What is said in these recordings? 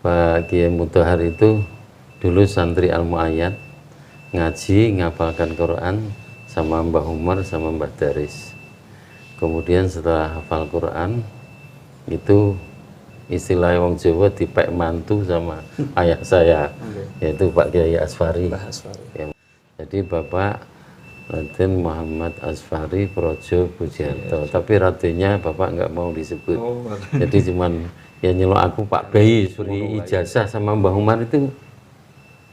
Pak Kiai Mutahar itu dulu santri Al-Mu'ayyad, ngaji, ngapalkan Quran sama Mbah Umar sama Mbah Daris. Kemudian setelah hafal Quran itu istilah wong Jawa dipek mantu sama ayah saya, yaitu Pak Kiai Asfari. Ya. Jadi Bapak Raden Muhammad Asfari Projo Budiarto, tapi radenya Bapak nggak mau disebut. Jadi cuman ya nyelok aku Pak Bayi, suri ijazah sama Mbah Umar itu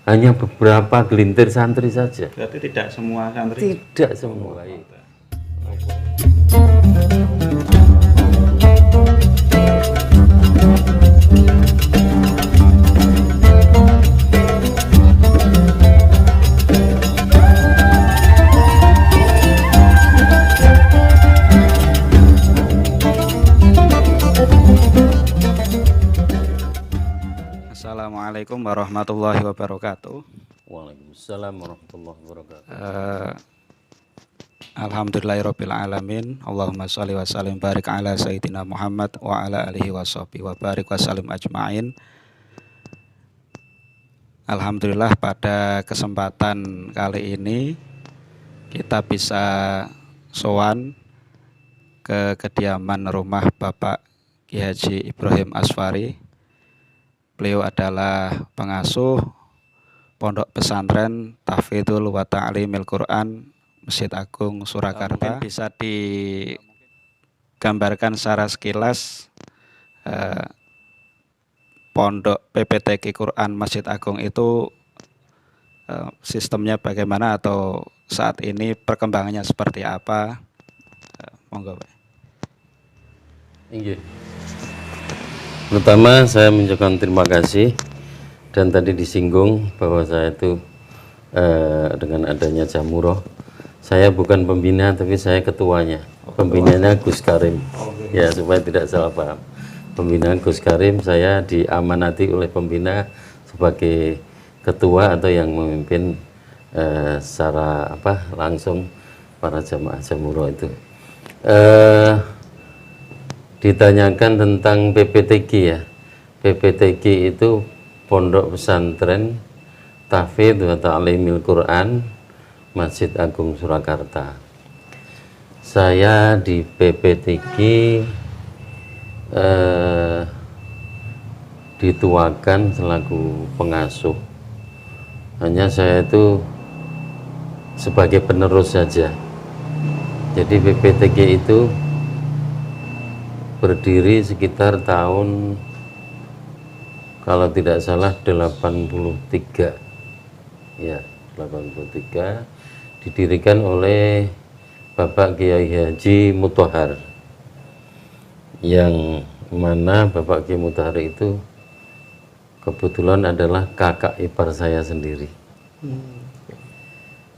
hanya beberapa gelintir santri saja. Berarti tidak semua santri? Tidak semua. Assalamualaikum warahmatullahi wabarakatuh. Waalaikumsalam warahmatullahi wabarakatuh. Alhamdulillahirabbil alamin. Allahumma shalli wa sallim barik ala sayyidina Muhammad wa ala alihi washabihi wa barik wa sallim ajmain. Alhamdulillah pada kesempatan kali ini kita bisa sowan ke kediaman rumah Bapak Ki Haji Ibrahim Asfari. Beliau adalah pengasuh Pondok Pesantren Tahfidzul wa Ta'limil Quran Masjid Agung Surakarta. Mungkin bisa digambarkan secara sekilas Pondok PPTQ Quran Masjid Agung itu sistemnya bagaimana atau saat ini perkembangannya seperti apa? Monggo, Pak. Inggih. Pertama saya mengucapkan terima kasih, dan tadi disinggung bahwa saya itu dengan adanya Jamuroh, saya bukan pembina tapi saya ketuanya. Pembinanya Gus Karim, ya supaya tidak salah paham. Pembina Gus Karim, saya diamanati oleh pembina sebagai ketua atau yang memimpin secara langsung para jamaah Jamuroh itu. Ditanyakan tentang PPTQ ya. PPTQ itu Pondok Pesantren Tahfidz wa Ta'limil Quran Masjid Agung Surakarta. Saya di PPTQ dituakan selaku pengasuh. Hanya saya itu sebagai penerus saja. Jadi PPTQ itu berdiri sekitar tahun, kalau tidak salah 83 ya, 83, didirikan oleh Bapak Kiai Haji Mutahar, yang mana Bapak Kiai Mutahar itu kebetulan adalah kakak ipar saya sendiri.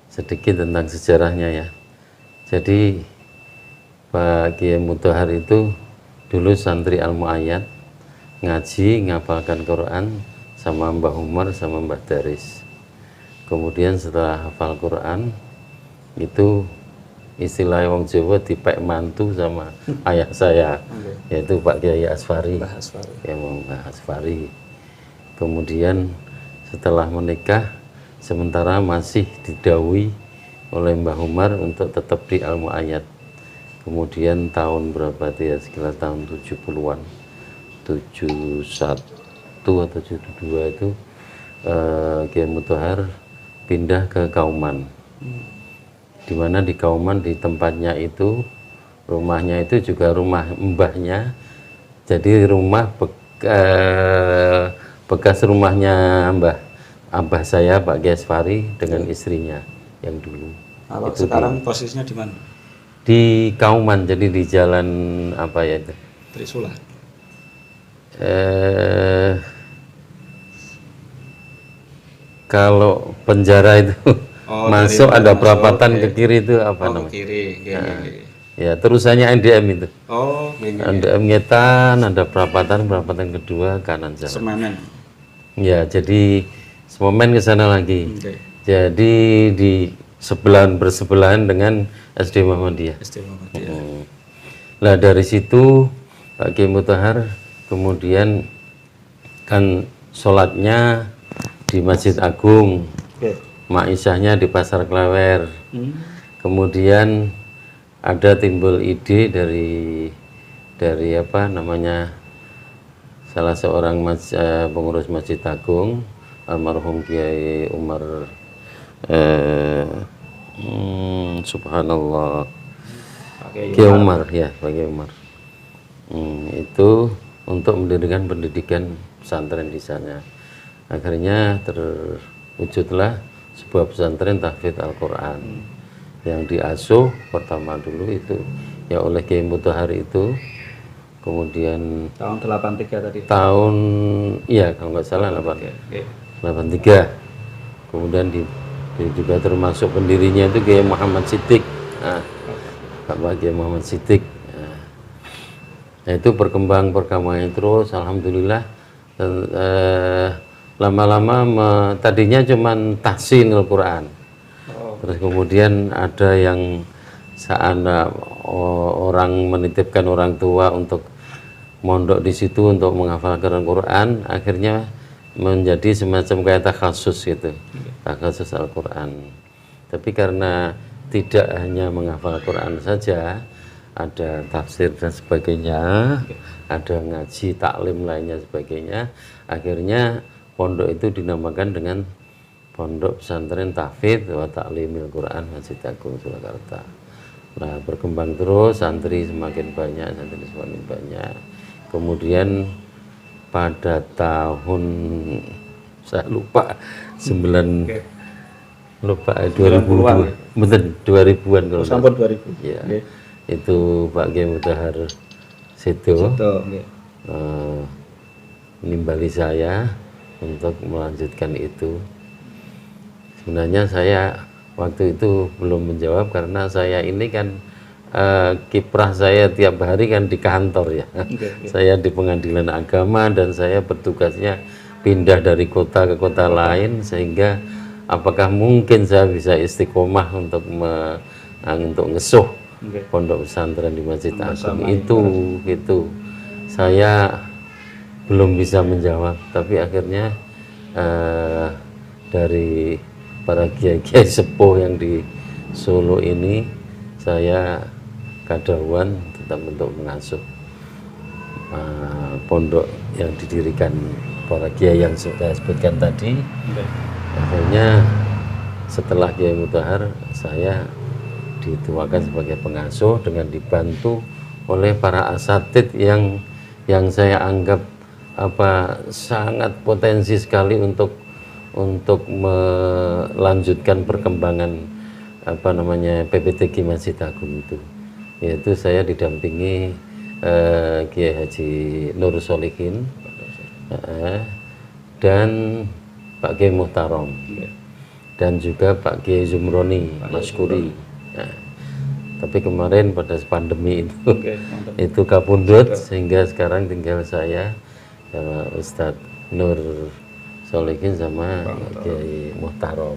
Sedikit tentang sejarahnya ya. Jadi Pak Kiai Mutahar itu dulu santri Al-Mu'ayyad, ngaji, ngapalkan Quran sama Mbah Umar sama Mbah Daris. Kemudian setelah hafal Quran itu istilah wong Jawa dipek mantu sama ayah saya, yaitu Pak Kiai Asfari. Ya, Mbah Asfari. Kemudian setelah menikah sementara masih didhawuhi oleh Mbah Umar untuk tetap di Al-Mu'ayyad. Kemudian tahun berapa itu ya, sekitar tahun 70-an, 71 atau 72 itu Kiai Mutahar pindah ke Kauman. Dimana di Kauman, di tempatnya itu, rumahnya itu juga rumah mbahnya, jadi rumah bekas rumahnya abah saya Pak Kiai Asfari dengan istrinya yang dulu. Kalau itu sekarang posisinya di mana? Di Kauman, jadi di jalan apa ya itu? Trisula. Kalau penjara itu masuk ada perapatan ke kiri itu apa namanya? Ke kiri. Ya, terusannya NDM itu. Oh, NDM Ngetan, ada perapatan kedua kanan jalan. Sememen. Ya, jadi Sememen ke sana lagi. Jadi di bersebelahan dengan SD Muhammadiyah. Nah dari situ Pak Kiai Mutahar kemudian kan sholatnya di Masjid Agung, Oke. ma'isyahnya di Pasar Klewer. Kemudian ada timbul ide dari apa namanya, salah seorang pengurus Masjid Agung, almarhum Kiai Umar, subhanallah, Kiai Umar ya, Kiai Umar. Itu untuk mendirikan pendidikan pesantren di sana. Akhirnya terwujudlah sebuah pesantren tahfidz Al-Quran yang diasuh pertama dulu itu ya oleh Kiai Mutahari itu. Kemudian Tahun 83 tadi. tahun iya kalau nggak salah 83. Kemudian juga termasuk pendirinya itu Kiai Muhammad Siddiq. Bapak Kiai Muhammad Siddiq. Nah, itu perkembangannya terus, alhamdulillah. Lama-lama tadinya cuman tahsin Al-Quran. Terus kemudian ada yang orang menitipkan orang tua untuk mondok di situ untuk menghafalkan Al-Quran, akhirnya menjadi semacam kayak takhasus gitu, takhasus Al-Quran. Tapi karena tidak hanya menghafal Al-Quran saja, ada tafsir dan sebagainya, ada ngaji, taklim lainnya sebagainya, akhirnya pondok itu dinamakan dengan Pondok Pesantren Tahfidz wa Ta'limil Quran Masjid Agung Surakarta. Nah, berkembang terus, santri semakin banyak, kemudian pada tahun saya lupa 2000-an, betul 2000-an kalau Sampai 2000. ya. Itu Pak Kiai Mutahar Sedo menimbali saya untuk melanjutkan itu. Sebenarnya saya waktu itu belum menjawab karena saya ini kan kiprah saya tiap hari kan di kantor ya. Saya di pengadilan agama dan saya bertugasnya pindah dari kota ke kota lain, sehingga apakah mungkin saya bisa istiqomah untuk ngesuh pondok pesantren di Masjid Agung itu saya belum bisa menjawab, tapi akhirnya dari para kiai-kiai sepuh yang di Solo ini saya kadawan tetap untuk mengasuh pondok yang didirikan para kiai yang sudah sebutkan tadi. Akhirnya setelah Kiai Mutahar saya dituakan sebagai pengasuh dengan dibantu oleh para asatid yang saya anggap sangat potensi sekali untuk melanjutkan perkembangan PPTG Masjid Agung itu, yaitu saya didampingi Kiai Haji Nur Solihin dan Pak Kiai Muhtarom dan juga Pak Kiai Zumroni Maskuri. Nah, tapi kemarin pada pandemi itu kapundhut, sehingga sekarang tinggal saya sama Ustadz Nur Solihin sama Kiai Muhtarom.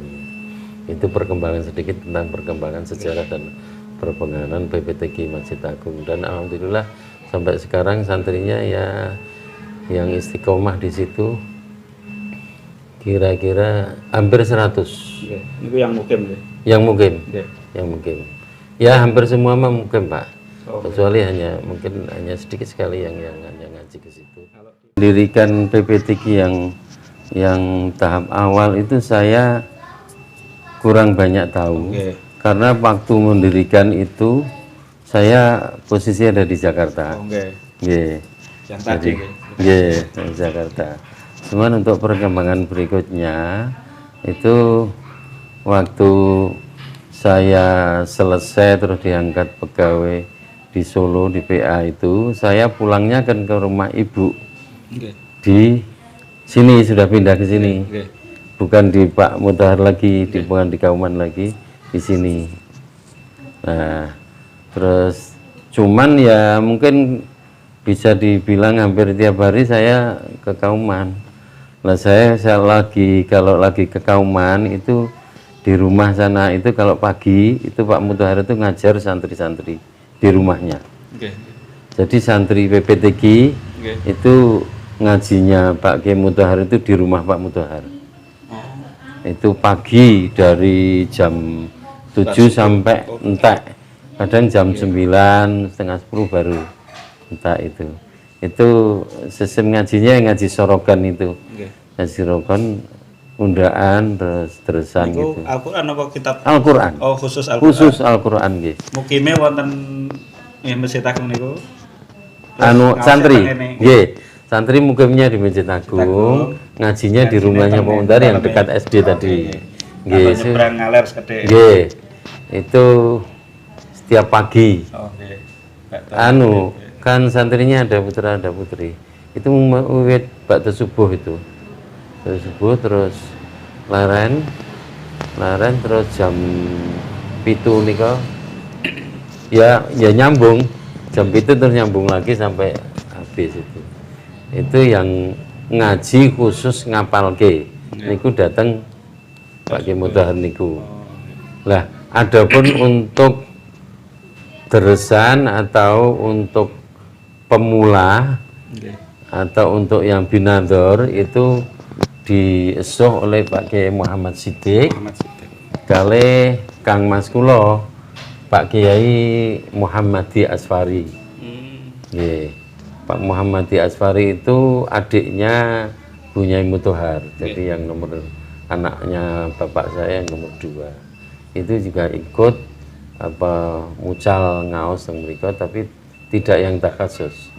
Itu perkembangan sedikit tentang perkembangan sejarah dan perpenganan PPTG Masjid Agung, dan alhamdulillah sampai sekarang santrinya ya yang istiqomah di situ kira-kira hampir 100. Itu yang mukim ya? Yang mukim. Ya hampir semua mah mukim, Pak. Kecuali hanya sedikit sekali yang ngaji ke situ. Mendirikan PPTG yang tahap awal itu saya kurang banyak tahu, karena waktu mendirikan itu saya posisi ada di Jakarta. Jadi di Jakarta. Cuman untuk perkembangan berikutnya itu waktu saya selesai terus diangkat pegawai di Solo di PA itu, saya pulangnya kan ke rumah ibu di sini, sudah pindah ke sini, bukan di Pak Mutahar lagi, bukan di Kauman lagi, di sini. Nah, terus cuman ya mungkin bisa dibilang hampir tiap hari saya ke Kauman. Nah, saya kalau lagi ke Kauman itu di rumah sana itu kalau pagi itu Pak Mutahar itu ngajar santri-santri di rumahnya. Jadi santri PPTG itu ngajinya Pak Kiai Mutahar itu di rumah Pak Mutahar. Itu pagi dari jam 7 sampai entek. Kadang jam 9, setengah 10 baru entek itu. Itu sistem ngajinya ngaji sorogan itu. Ngaji sorogan, undaan, terusan gitu. Al-Qur'an apa kitab? Al-Qur'an. Oh, khusus Al-Qur'an. Khusus Al-Qur'an nggih. Mukime wonten Masjid Agung niku. Anu santri. Nggih. Santri mukimnya di Masjid Agung, ngajinya di rumahnya Pak Mutahar yang dekat SD tadi. Nggih. Nyebrang ngaler sekedhik. Nggih. Itu setiap pagi. Oh, nggih. Anu, kan santrinya ada putra ada putri. Itu wiwit bakda subuh itu. Bakda subuh terus laren terus jam 7 nika. Ya nyambung. Jam 7 terus nyambung lagi sampai habis itu. Itu yang ngaji khusus ngapalke niku datang Pak Kiai Mutahar niku. Lah, adapun untuk deresan atau untuk pemula atau untuk yang binador itu diesuh oleh Pak Kiai Muhammad Siddiq kali Kang Mas kula Pak Kiai Muhammadi Asfari. Nggih. Pak Muhammadi Asfari itu adiknya Bunyai Mutahar, jadi yang nomor anaknya bapak saya yang nomor 2 itu juga ikut apa mucal ngaos yang mereka, tapi tidak yang takhasus,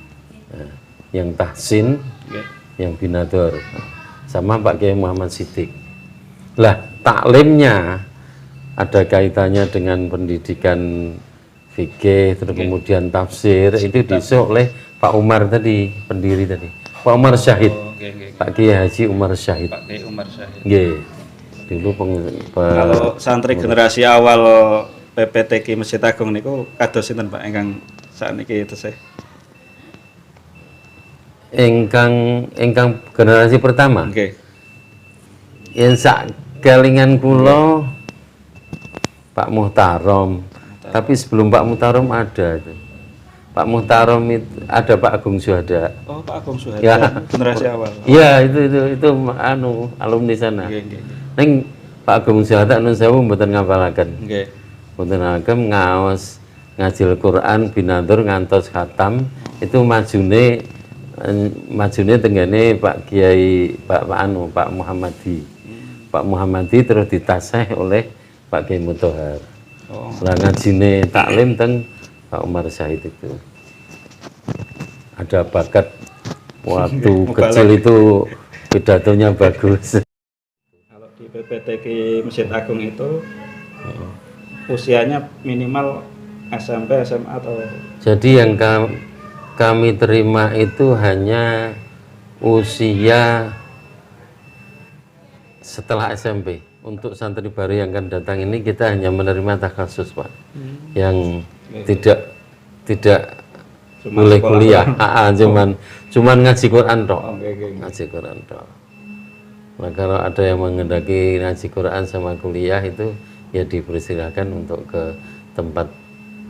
yang tahsin, yang binador, sama Pak Kiai Muhammad Siddiq. Lah taklimnya ada kaitannya dengan pendidikan fikih, terus kemudian tafsir itu disuruh oleh Pak Umar tadi, pendiri tadi. Pak Umar Syahid. Pak Kiai Haji Umar Syahid. Pak Kiai Umar Syahid. Nggih. Dulu kalau santri generasi awal PPTK Masjid Agung niku kados sinten Pak ingkang sakniki tesih? Ingkang generasi pertama. Nggih. Yen sak kelingan kula Pak Muhtarom. Tapi sebelum Pak Muhtarom ada itu. Pak Muhtarom itu ada Pak Agung Syuhada. Oh, Pak Agung Syuhada. Ya. Generasi awal. Iya, itu anu alumni sana. Nggih. Ning Pak Agung Syuhada nun sewu mboten ngapalaken. Nggih. Mboten ngagem ngaos ngaji Al-Qur'an binandur ngantos khatam itu majune tenggane Pak Kiai Pak Muhammadi. Pak Muhammadi terus ditasih oleh Pak Kiai Mutahar. Oh. Lah ngajine taklim teng Pak Umar Syahid itu. Ada bakat waktu kecil itu pidatonya bagus. Kalau di PPTK Masjid Agung itu usianya minimal SMP, SMA atau? Jadi yang kami terima itu hanya usia setelah SMP. Untuk santri baru yang akan datang ini kita hanya menerima takhasus, Pak. Yang tidak boleh kuliah. Cuman ngaji Quran tok. Ngaji Quran tok. Nah, kalau ada yang menghendaki ngaji Quran sama kuliah itu ya dipersilakan untuk ke tempat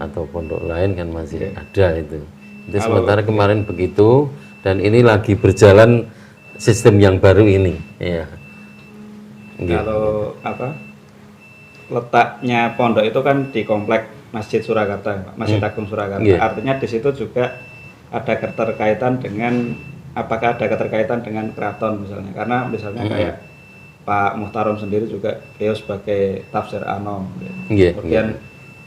atau pondok lain kan masih ada itu. Itu sementara kemarin begitu dan ini lagi berjalan sistem yang baru ini. Ya. Kalau letaknya pondok itu kan di komplek Masjid Surakarta, Masjid Agung Surakarta. Artinya di situ juga ada keterkaitan dengan apakah ada keterkaitan dengan keraton misalnya, karena misalnya kayak Pak Muhtarom sendiri juga beliau sebagai tafsir Anom. Kemudian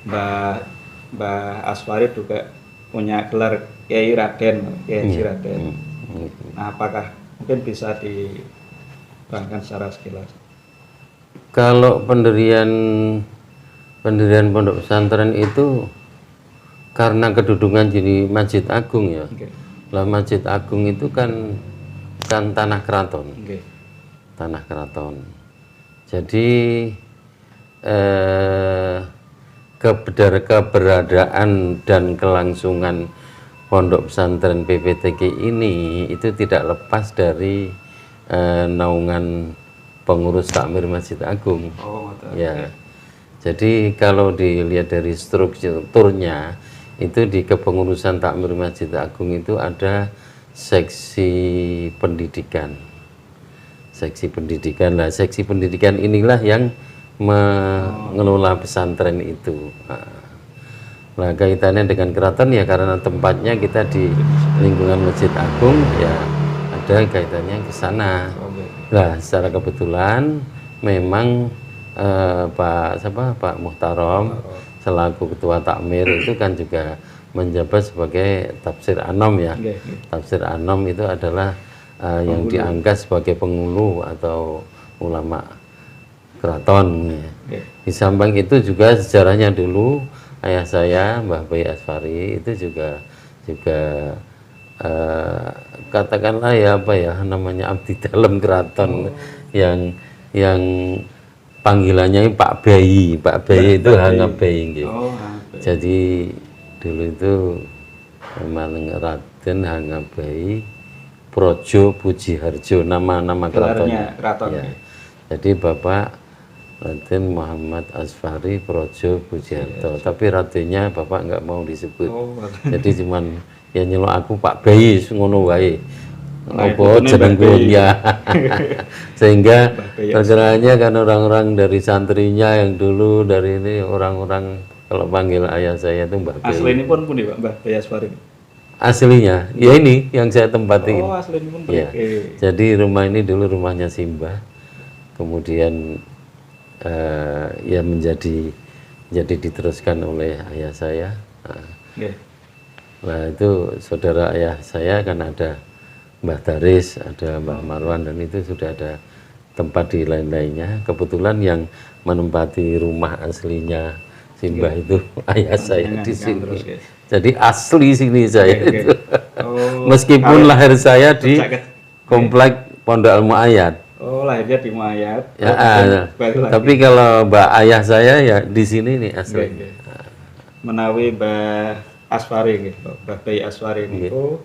Mbah Asfari juga punya gelar Kiai Raden, Kiai Raden. Nah, apakah mungkin bisa diterangkan secara sekilas? Kalau pendirian pondok pesantren itu karena kedudukan jadi Masjid Agung ya. Lah Masjid Agung itu kan tanah keraton. Tanah keraton. Jadi keberadaan dan kelangsungan pondok pesantren PPTK ini itu tidak lepas dari naungan pengurus takmir Masjid Agung. Ya. Jadi kalau dilihat dari strukturnya itu di kepengurusan takmir Masjid Agung itu ada seksi pendidikan. Seksi pendidikan. Nah, seksi pendidikan inilah yang mengelola pesantren itu. Nah, kaitannya dengan keraton ya karena tempatnya kita di lingkungan Masjid Agung ya ada kaitannya ke sana. Nah, secara kebetulan memang Pak Muhtarom selaku ketua takmir itu kan juga menjabat sebagai tafsir anom ya. Tafsir anom itu adalah yang diangkat sebagai penghulu atau ulama keraton. Di samping itu juga sejarahnya dulu ayah saya Mbah Bayi Asfari itu juga katakanlah ya apa ya namanya abdi dalam keraton yang panggilannya Pak Bayi. Pak Bayi itu Hanga Bayi gitu. Jadi dulu itu memang Raden Hanga Bayi Projo Pujiharjo nama keratonnya. Ya. Jadi Bapak Raden Muhammad Asfari Projo Pujiharto. Tapi Radennya Bapak nggak mau disebut. Jadi cuman ya nyelok aku Pak Bayi ngono wae. Apa jenengku ya. Sehingga terkenalnya kan orang-orang dari santrinya yang dulu dari ini orang-orang kalau panggil ayah saya itu Mbah Bayi. Asli ini pun punya Mbah Bayi Asfari. Aslinya ya ini yang saya tempatin. Oh, asli ini pun ya. Jadi rumah ini dulu rumahnya Simbah. Kemudian ya menjadi diteruskan oleh ayah saya. Nah itu saudara ayah saya kan ada Mbah Daris, ada Mbah Marwan dan itu sudah ada tempat di lain-lainnya. Kebetulan yang menempati rumah aslinya Simbah itu ayah saya di sini. Jadi asli sini saya itu. Meskipun lahir saya di komplek Pondok Al Muayyad. Oh, lahirnya di Muayyad. Ya, tapi kalau mbak ayah saya ya di sini nih asli. Menawi Mbah Asfari gitu, Mbah Bayi Asfari itu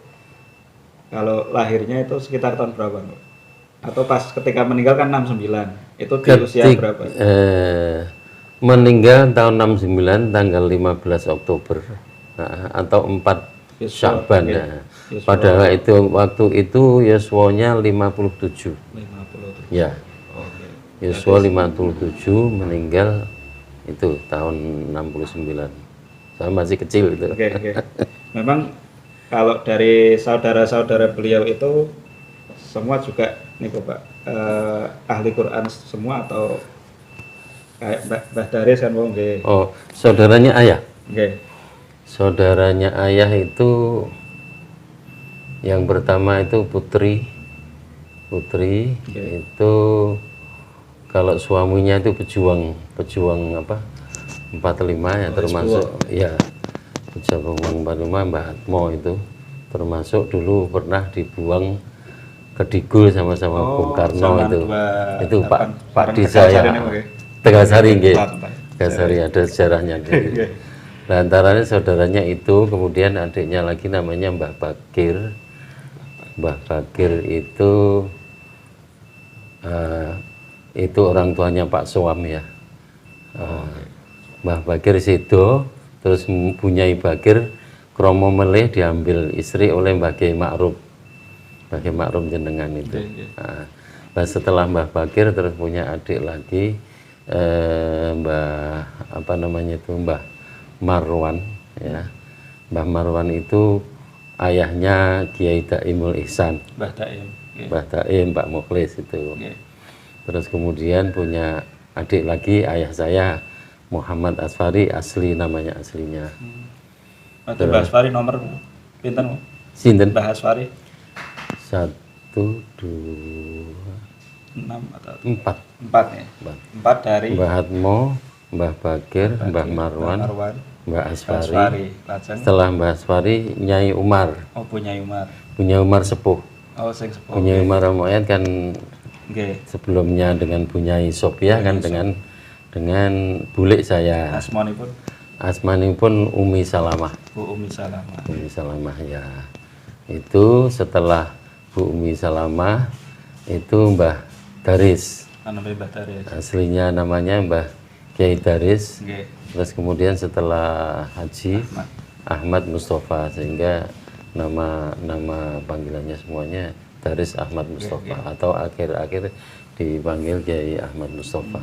kalau lahirnya itu sekitar tahun berapa, Mbak? Atau pas ketika meninggal kan 69. Itu di usia berapa? Meninggal tahun 69 tanggal 15 Oktober. Atau 4 Sya'ban ya. Padahal itu waktu itu Yuswanya 57. Ya. Yuswa 57 meninggal itu tahun 69. Saya masih kecil itu. Memang kalau dari saudara-saudara beliau itu semua juga nih Pak ahli Quran semua atau kayak Mbah Daris kan wong nggih. Oh, saudaranya ayah. Nggih. Saudaranya ayah itu yang pertama itu Putri itu kalau suaminya itu pejuang apa 45 ya termasuk ya pejuang 45 Mbah Atmo itu termasuk dulu pernah dibuang ke Digul sama-sama Bung Karno itu Pak di saya Tegasari nggih. Tegasari ada sejarahnya gitu. Nah, antaranya saudaranya itu, kemudian adiknya lagi namanya Mbah Bakir. Mbah Bakir itu orang tuanya Pak Soam ya. Mbah Bakir Sido, terus Bunyai Bakir kromo melih diambil istri oleh Mbah Kiai Ma'ruf. Mbah Kiai Ma'ruf jenengan itu. Nah, setelah Mbah Bakir terus punya adik lagi Mbah apa namanya itu Mbah Marwan ya. Mbah Marwan itu ayahnya Kiai Daimul Ihsan. Mbah Daim. Mbah Daim, Pak Mukhlis itu. Terus kemudian punya adik lagi ayah saya Muhammad Asfari asli namanya aslinya. Mbah Asfari nomor pinten? Sinten? Mbah Asfari 1 2 6 atau 4 ya. 4 dari Mbah Atmo, Mbah Bakir, Mbah Marwan, Mbah Asfari. Setelah Mbah Asfari Nyai Umar. Oh, Nyai Umar. Nyai Umar sepuh. Oh, sing sepuh. Nyai Umar Moyad kan sebelumnya dengan Bunyai Sopiah kan dengan bulik saya. Asmanipun Umi Salamah. Bu Umi Salamah. Umi Salamah ya. Itu setelah Bu Umi Salamah itu Mbah Daris. Mbah Daris. Aslinya namanya Mbah Kiai Daris. Terus kemudian setelah haji Ahmad Mustafa sehingga nama panggilannya semuanya Daris Ahmad Mustafa atau akhir-akhir dipanggil Kiai Ahmad Mustafa.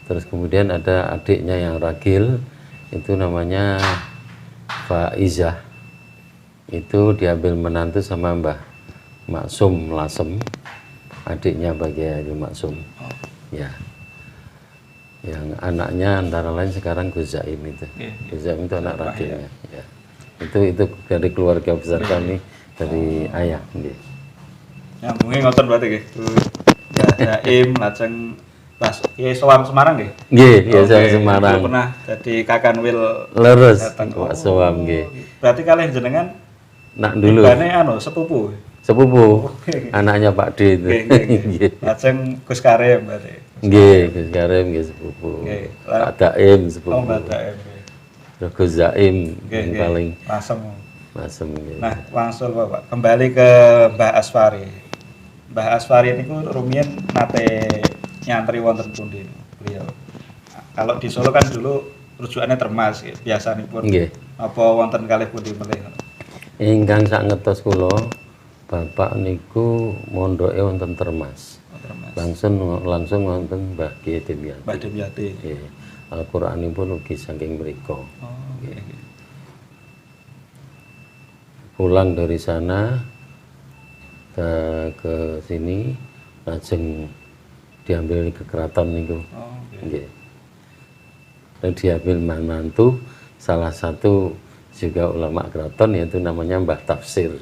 Terus kemudian ada adiknya yang ragil, itu namanya Faizah. Itu diambil menantu sama Mbah Maksum Lasem, adiknya Mbah Kiai Haji Maksum. Ya. Yang anaknya antara lain sekarang Gus Zaim itu. Gus Zaim itu anak ragilnya. Ya. Itu dari keluarga besar kami, dari ayah. Nyambungnya ngoten berarti nggih. Mbah Zaim lajeng Kiai Soam Semarang nggih. Nggih, Kiai Soam Semarang. Dulu pernah jadi Kakanwil Leres Pak Soam nggih. Berarti kalian jenengan nak dulu. Ibane sepupu. Sepupu. Anaknya Pak D itu. Nggih. Lajeng Gus Karim berarti. Nggih, Gus Karim nggih sepupu. Pak Daim sepupu. Oh, Pak Daim. Terus Gus Zaim yang paling masem nggih. Nah, langsung Bapak kembali ke Mbah Asfari. Mbah Asfari niku rumiyin nate nyantri wonten pundi beliau. Kalau di Solo kan dulu rujukannya Termas biasanipun. Nggih. Apa wonten kalih pundi meneh? Ingkang sak ngetos kula Bapak niku mondoke wonten Termas. Langsung wonten Mbah Kiai Dimyati. Mbah Dimyati. Nggih. Al-Qur'anipun ugi saking mriku. Oh, nggih. Pulang dari sana ke sini lajeng diambil ke keraton niku. Oh, nggih. Dan diambil mantu salah satu juga ulama keraton yaitu namanya Mbah Tafsir.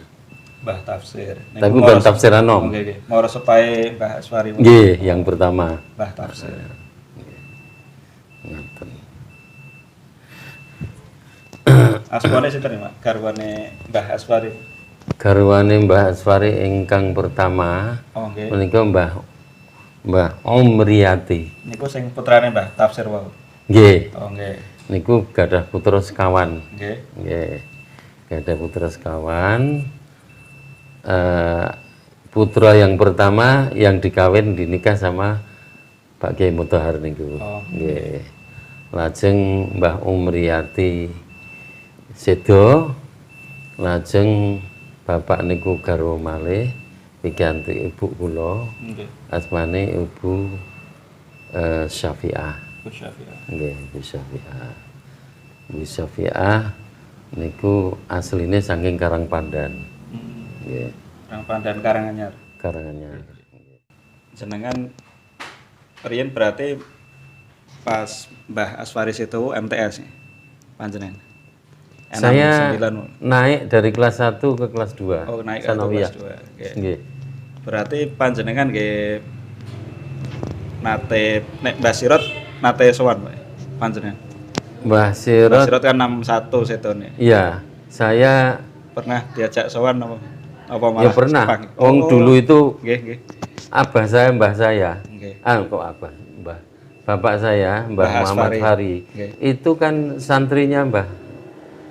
Mbah Tafsir. Tapi bukan Tafsir Anom. Nggih, mau supaya Mbah Asfari. Nggih, yang pertama. Mbah Tafsir. Ngoten. Aswane sinten, Mas? Garwane Mbah Asfari. Garwane Mbah Asfari ingkang pertama. Oh, nggih. Menika Mbah Umriyati. Niku sing putrane Mbah Tafsir wau. Nggih. Oh, nggih. Niku gadah putra sekawan. Nggih. Nggih. Gadah putra sekawan. Putra yang pertama yang dikawin dinikah sama Pak Kiai Mutahar niku. Oh. Nggih. Lajeng Mbah Umriyati sedo, lajeng bapak niku garwa malih pikantuk ibu kula. Nggih. Asmane Ibu Syafi'ah. Bu Syafi'ah. Nggih, Bu Syafi'ah. Bu Syafi'ah niku asline saking Karangpandan. Nggih. Karangpandan Karanganyar. Karanganyar. Jenengan riyen berarti pas Mbah Asfari itu MTS nih, panjenengan. Saya naik dari kelas 1 ke kelas 2. Oh, naik ke kelas 2. Nggih. Berarti panjenengan nggih nate nek Mbah Sirot nate sowan Pak panjenengan. Mbah Sirot kan 61 setone. Iya, saya pernah diajak sowan apa malah? Ya pernah. Wong dulu itu nggih. Abah saya, mbah saya. Nggih. Kok abah, mbah. Bapak saya, Mbah Muhammad Fari. Itu kan santrinya Mbah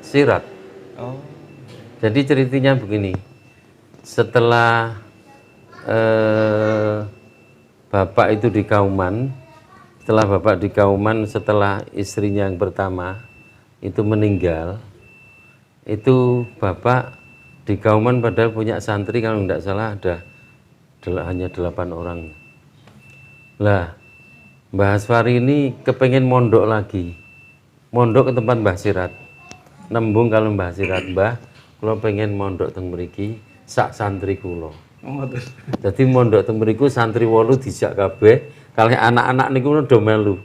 Sirat. Oh. Jadi ceritanya begini. Setelah Bapak itu di Kauman, setelah istrinya yang pertama itu meninggal, itu Bapak di Kauman padahal punya santri kalau tidak salah ada hanya 8 orang. Lah, Mbah Asfari ini kepengen mondok lagi, mondok ke tempat Mbah Sirat. Nembung kalau Mbah Sirat, Mbah, kalau pengen mondok teng mriki sak santri kula. Jadi mondok teng mriku santri 8 dijak kabeh, kalih anak-anak niku do melu.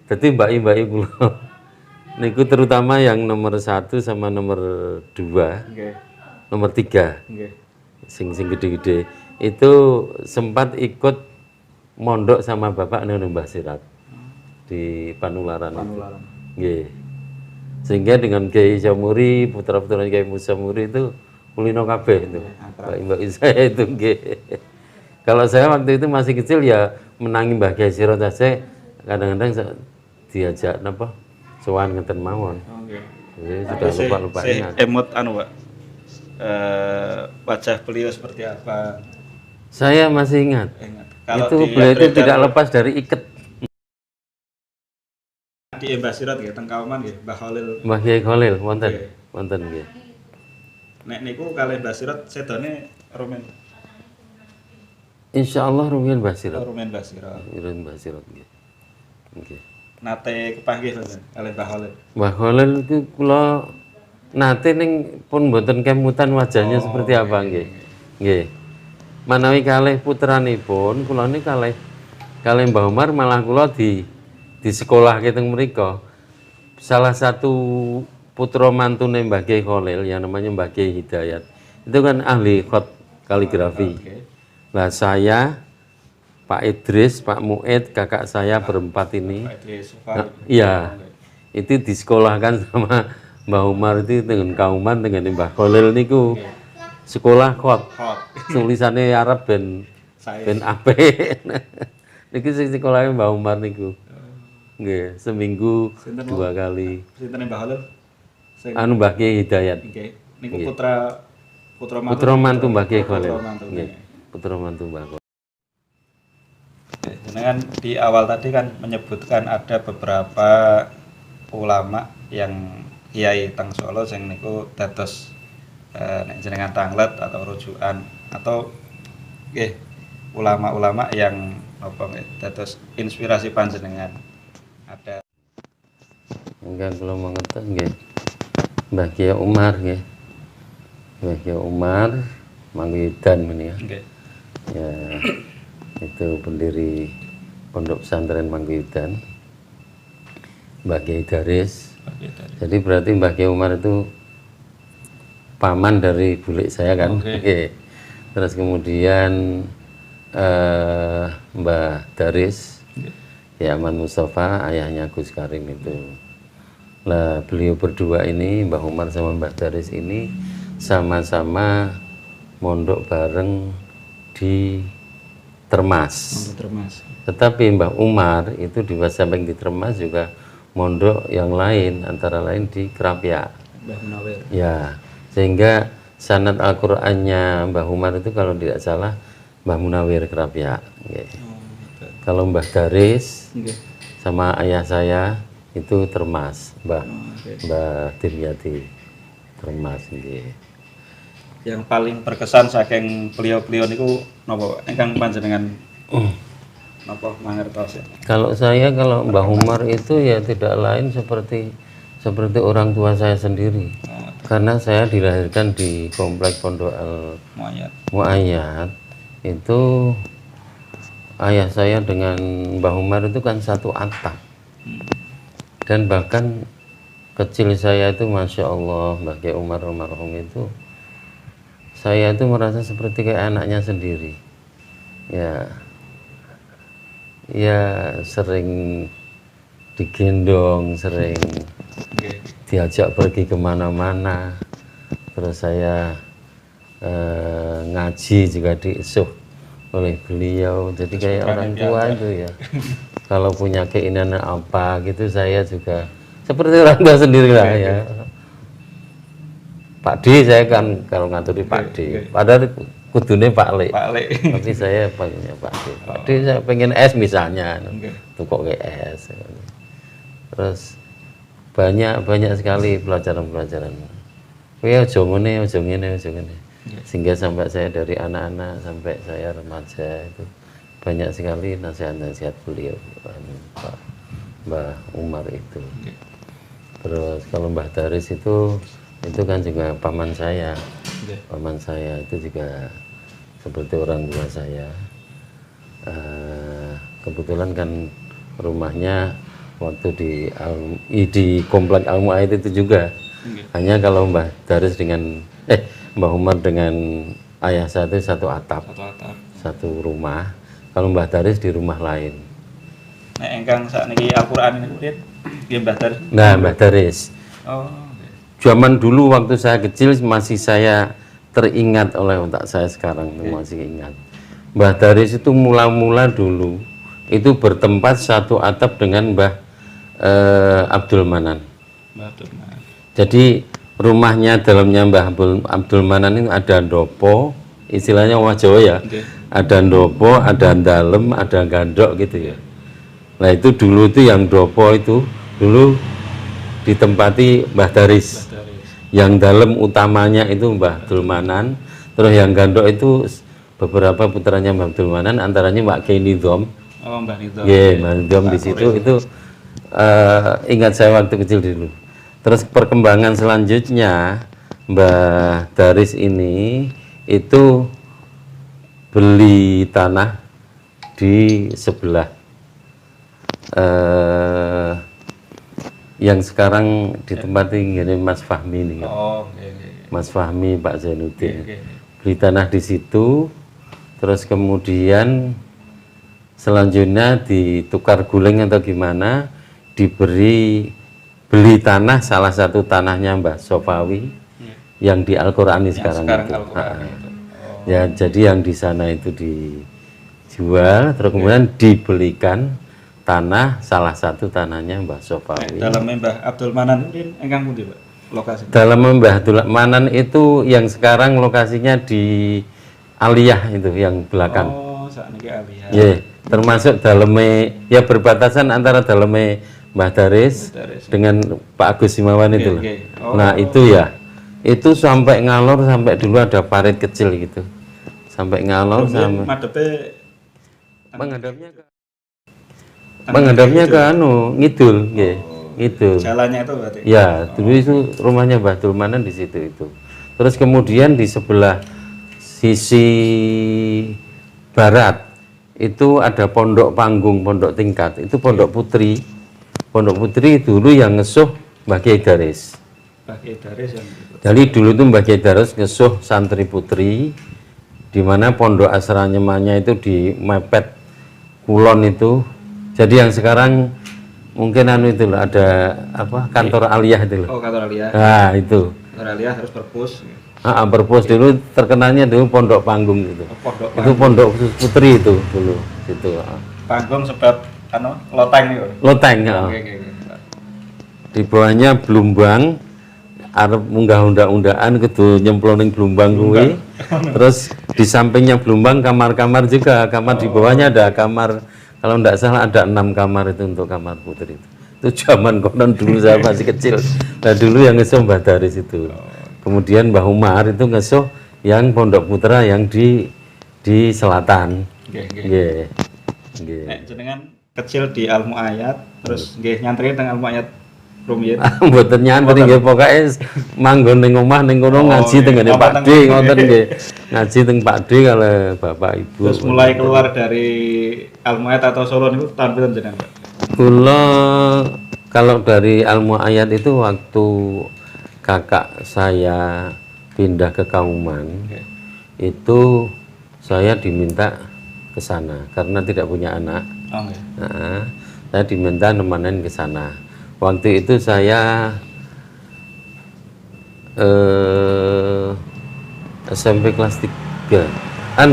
Jadi mbak-mbak kula niku terutama yang nomor 1 sama nomor 2, nomor 3, sing gede-gede itu sempat ikut mondok sama bapak nang Mbah Sirat di Panularan. Nggih. Sehingga dengan Kiai Jamuri, putra-putra Kiai Musa Muri itu kulino kabeh itu. Mbak saya itu nggih. Kalau saya waktu itu masih kecil ya menangi Mbah Kiai Sirot saja, kadang-kadang diajak napa sowan ngeten mawon. Jadi sudah lupa ingat. Emot Pak. Wajah beliau seperti apa? Saya masih ingat. Kalau itu beliau itu tidak lepas dari iket. Di Mbah Sirat nggih teng Kauman nggih, Mbah Khalil. Mbah Kiai Khalil wonten nggih. Nek niku kalih Mbah Sirot sedone rumen. Insyaallah rumiyin Basirat. Rumen Mbah Sirot. Rumiyin Basirat nggih. Nggih. Nate kepanggih mboten kalih Mbah Khalil. Mbah Khalil itu kula nate ning pun mboten kemutan wajahnya seperti apa nggih. Nggih. Manawi kalih putranipun kula niki kalih Mbah Umar malah kula di sekolah teng mriku. Salah satu putra mantune Mbah Kiai Khalil yang namanya Mbah Kiai Hidayat. Itu kan ahli khat kaligrafi. Nah, saya Pak Idris, Pak Muid, kakak saya berempat ini. Pak Idris. Iya. Itu disekolahkan sama Mbah Umar itu dengan kauman dengan Mbah Khalil niku. Sekolah khat. Tulisannya Arab ben apik. Niki sing sekolahnya Mbah Umar niku. Nggih, seminggu 2 kali. Sinten Mbah Khalil? Anu Mbah Kiai Hidayat. Nggih. Niku putra mantu Mbah Kiai Khalil. Nggih. Putra mantu Mbah Khalil. Dengan di awal tadi kan menyebutkan ada beberapa ulama yang kiai teng Solo sing niku dados nek jenengan tanglet atau rujukan atau nggih ulama-ulama yang napa nggih dados inspirasi panjenengan. Ada enggak kula mangertos nggih. Mbah Kiai Umar nggih. Mbah Kiai Umar Manggidan menika. nggih. Ya, itu pendiri Pondok Pesantren Manggidan. Mbah Kiai Daris. Jadi berarti Mbah Kiai Umar itu paman dari bulik saya kan. Oke. Terus kemudian Mbah Daris, ya Ahmad Mustafa, ayahnya Gus Karim itu. Lah beliau berdua ini, Mbah Umar sama Mbah Daris ini sama-sama mondok bareng di Termas. Tetapi Mbah Umar itu di samping di Termas juga mondok yang lain, antara lain di Krapyak. Mbah Munawir. Ya, sehingga sanad Al-Qur'annya Mbah Umar itu kalau tidak salah Mbah Munawir Krapyak. Kalau Mbah Daris sama ayah saya itu Termas, Mbah Dimyati Termas nggih. Yang paling berkesan saking beliau-beliau niku napa ingkang panjenengan napa mangertos ya? Kalau Mbah Umar itu ya tidak lain seperti orang tua saya sendiri. Karena saya dilahirkan di komplek Pondok Al Muayyad. Itu ayah saya dengan Mbah Umar itu kan satu atap. Dan bahkan kecil saya itu Masya Allah Mbah Kiai Umar almarhum itu saya itu merasa seperti kayak anaknya sendiri. Ya sering digendong, sering diajak pergi kemana-mana. Terus saya ngaji juga diisuh oleh beliau. Jadi kayak orang tua itu ya. Kalau punya keinginan apa gitu saya juga seperti orang tua sendiri lah ya. Pak D saya kan kalau ngaturi Pak D. Padahal kudune Pak Le. Tapi saya pengennya Pak D. Pak D saya pengen es misalnya. Tukok ke es. Terus banyak sekali pelajaran-pelajaran. Ya aja ngene. Sehingga sampai saya dari anak-anak sampai saya remaja itu banyak sekali nasihat-nasihat beliau Pak Mbah Umar itu. Terus kalau Mbah Daris itu kan juga paman saya. Paman saya itu juga seperti orang tua saya. Kebetulan kan rumahnya waktu di komplek Al Muayyad itu juga. Hanya kalau Mbah Daris Mbah Umar dengan ayah saya itu satu atap. Satu rumah. Kalau Mbah Daris di rumah lain. Nek engkang sakniki Al-Qur'an niku nggih Mbah Daris. Nah, Mbah Daris. Zaman dulu waktu saya kecil masih saya teringat oleh otak saya sekarang masih ingat. Mbah Daris itu mula-mula dulu itu bertempat satu atap dengan Mbah Abdul Manan. Jadi rumahnya dalamnya Mbah Abdul Manan itu ada ndopo, istilahnya wong Jawa ya. Ada ndopo, ada dalem, ada gandok gitu ya. Nah itu dulu itu yang ndopo itu dulu ditempati Mbah Daris. yang dalam utamanya itu Mbah Dulmanan, terus yang gandok itu beberapa putranya Mbah Dulmanan, antaranya Mbak Kiai Nidhom. Oh, Mbah Nidhom. Mbah Nidhom di situ itu ingat saya waktu kecil dulu. Terus perkembangan selanjutnya Mbah Daris ini itu beli tanah di sebelah yang sekarang ditempati ini Mas Fahmi ini. Oh, okay. Mas Fahmi, Pak Zainuddin. Okay. Beli tanah di situ, terus kemudian selanjutnya ditukar guling atau gimana, beli tanah, salah satu tanahnya Mbah Sofawi yang di Al-Qur'ani sekarang itu. Ya, jadi yang di sana itu dijual, terus kemudian dibelikan tanah, salah satu tanahnya Mbah Sofawi. Dalam Mbah Abdul Manan ini engkang pundi, Pak? Lokasi. Dalam Mbah Abdul Manan itu yang sekarang lokasinya di Aliyah itu yang belakang. Oh, sakniki Aliyah. Yeah, termasuk dalamnya ya berbatasan antara dalamnya Mbah Daris dengan Pak Agus Himawan itu loh. Oh. Nah, itu ya. Itu sampai ngalor, sampai dulu ada parit kecil gitu. Sampai ngalor sampai menghadapnya ke ngidul, nggih. Ngidul. Jalannya itu berarti. Ya, dulu itu rumahnya Mbah Dulmanan di situ itu. Terus kemudian di sebelah sisi barat itu ada pondok panggung, pondok tingkat. Itu pondok putri. Pondok putri dulu yang ngesuh Mbah Kiai Daris. Mbah Kiai Daris yang jadi dulu itu Mbah Kiai Daris ngesuh santri putri, di mana pondok asranyemanya itu di mepet kulon itu. Jadi yang sekarang mungkin itu loh, ada apa kantor Aliyah itu loh. Oh, kantor Aliyah. Nah, itu. Kantor Aliyah harus perpus. Perpus dulu terkenalnya dulu pondok panggung gitu. Pondok itu pondok putri itu dulu situ. Panggung sebab loteng itu. Loteng, di bawahnya Blumbang, arep munggah undaan kudu nyemploning Blumbang kuwi. Terus di sampingnya Blumbang kamar-kamar juga, kamar di bawahnya ada kamar, kalau enggak salah ada 6 kamar itu untuk kamar putri itu. Itu zaman konon dulu saya masih kecil. Nah, dulu yang ngesuh Mbah Daris itu. Kemudian Mbah Umar itu ngesuh yang Pondok Putra yang di selatan. Nggih. Nek jenengan kecil di Al Muayyad, terus nggih nyantri teng Al Muayyad rumiyin. Mboten nyantri nggih, pokoke manggon ning omah ning kono ngaji tengene Pak D ngoten nggih. Ngaji teng Pak D kali Bapak Ibu. Terus mulai keluar dari Al Muayyad atau Solo niku tahun pinten jenengan, Pak? Kula kalau dari Al Muayyad itu waktu kakak saya pindah ke Kauman, itu saya diminta ke sana karena tidak punya anak. Nah, saya diminta nemenin ke sana. Waktu itu saya SMP kelas 3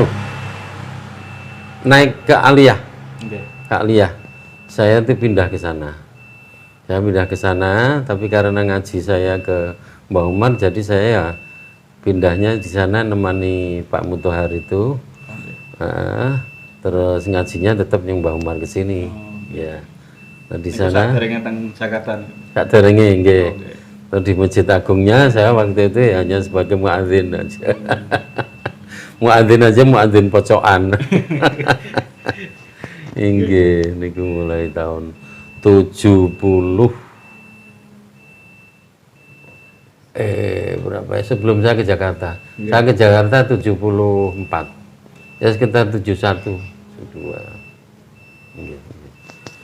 naik ke Aliyah. Ke Aliyah. Saya tuh pindah ke sana. Saya pindah ke sana, tapi karena ngaji saya ke Mbah Umar, jadi saya ya pindahnya di sana nemani Pak Mutohar itu. Terus ngajinya tetap yang Mbah Umar ke sini. Ya. Nah, di sana teng Jakarta. Kak derenge nggih. Terus di Masjid Agungnya saya waktu itu ya hanya sebagai muadzin aja. muadzin pocokan. Inggih niku mulai tahun 70 berapa ya, sebelum saya ke Jakarta. Saya ke Jakarta 74. Ya sekitar 71 72. Inggih.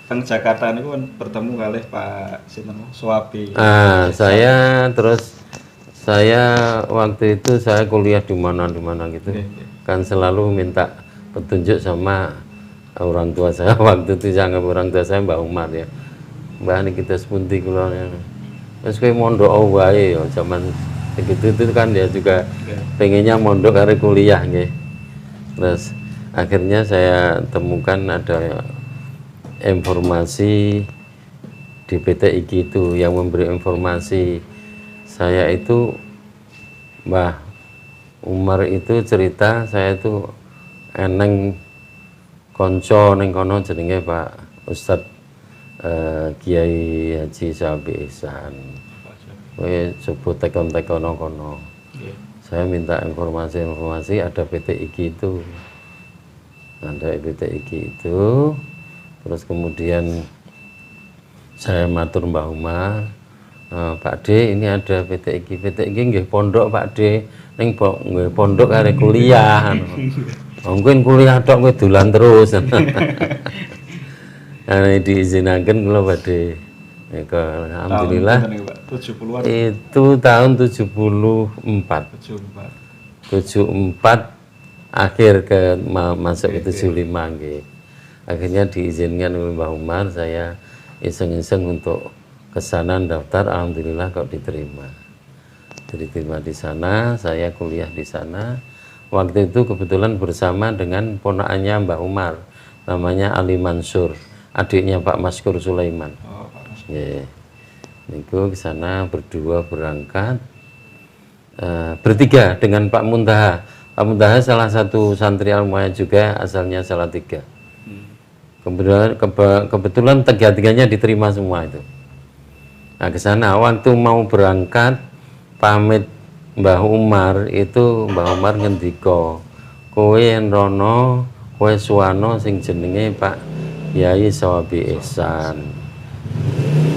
Teng Jakarta niku kan bertemu kali Pak sinten Suwabi. Saya waktu itu saya kuliah di mana gitu. Kan selalu minta petunjuk sama orang tua saya. Waktu itu saya anggap orang tua saya Mbak Umar ya. Mbak ini kita sepunti kula. Terus kayak mondok wae ya zaman segitu itu kan dia juga pengennya mondok karena kuliah nggih. Terus akhirnya saya temukan ada informasi di PT IKI itu yang memberi informasi saya itu Mbah Umar itu cerita saya itu eneng konco ning kono jenenge Pak Ustadz Kiai Haji Sabi Ihsan. kowe coba tekon-tekon kono. Saya minta informasi ada PT IGI itu. Ada PT IGI itu. Terus kemudian saya matur Mbah Umar, Pak D ini ada PT IGI. PT IGI nggih pondok Pak D, ning nggih pondok arek kuliah. Mungkin kuliah tok kowe dolan terus. Nah, diizinaken kula badhe. Alhamdulillah. 70-an. Itu tahun 74. 74 akhir ke masuk ke 75 nggih. Akhirnya diizinkan oleh Mbah Umar, saya iseng-iseng untuk ke sana daftar, alhamdulillah kok diterima. Diterima di sana, saya kuliah di sana. Waktu itu kebetulan bersama dengan ponakannya Mbah Umar, namanya Ali Mansur, adiknya Pak Maskur Sulaiman. Yeah. Niku ke sana berdua berangkat, bertiga dengan Pak Muntaha. Pak Muntaha salah satu santri Al-Mu'ayyad juga, asalnya Salatiga. Kebetulan tiga-tiganya diterima semua itu. Nah ke sana waktu mau berangkat pamit Mbah Umar itu, Mbah Umar ngendika, kowe enrono, kowe suwano sing jenenge Pak Yai Sawabi Ihsan.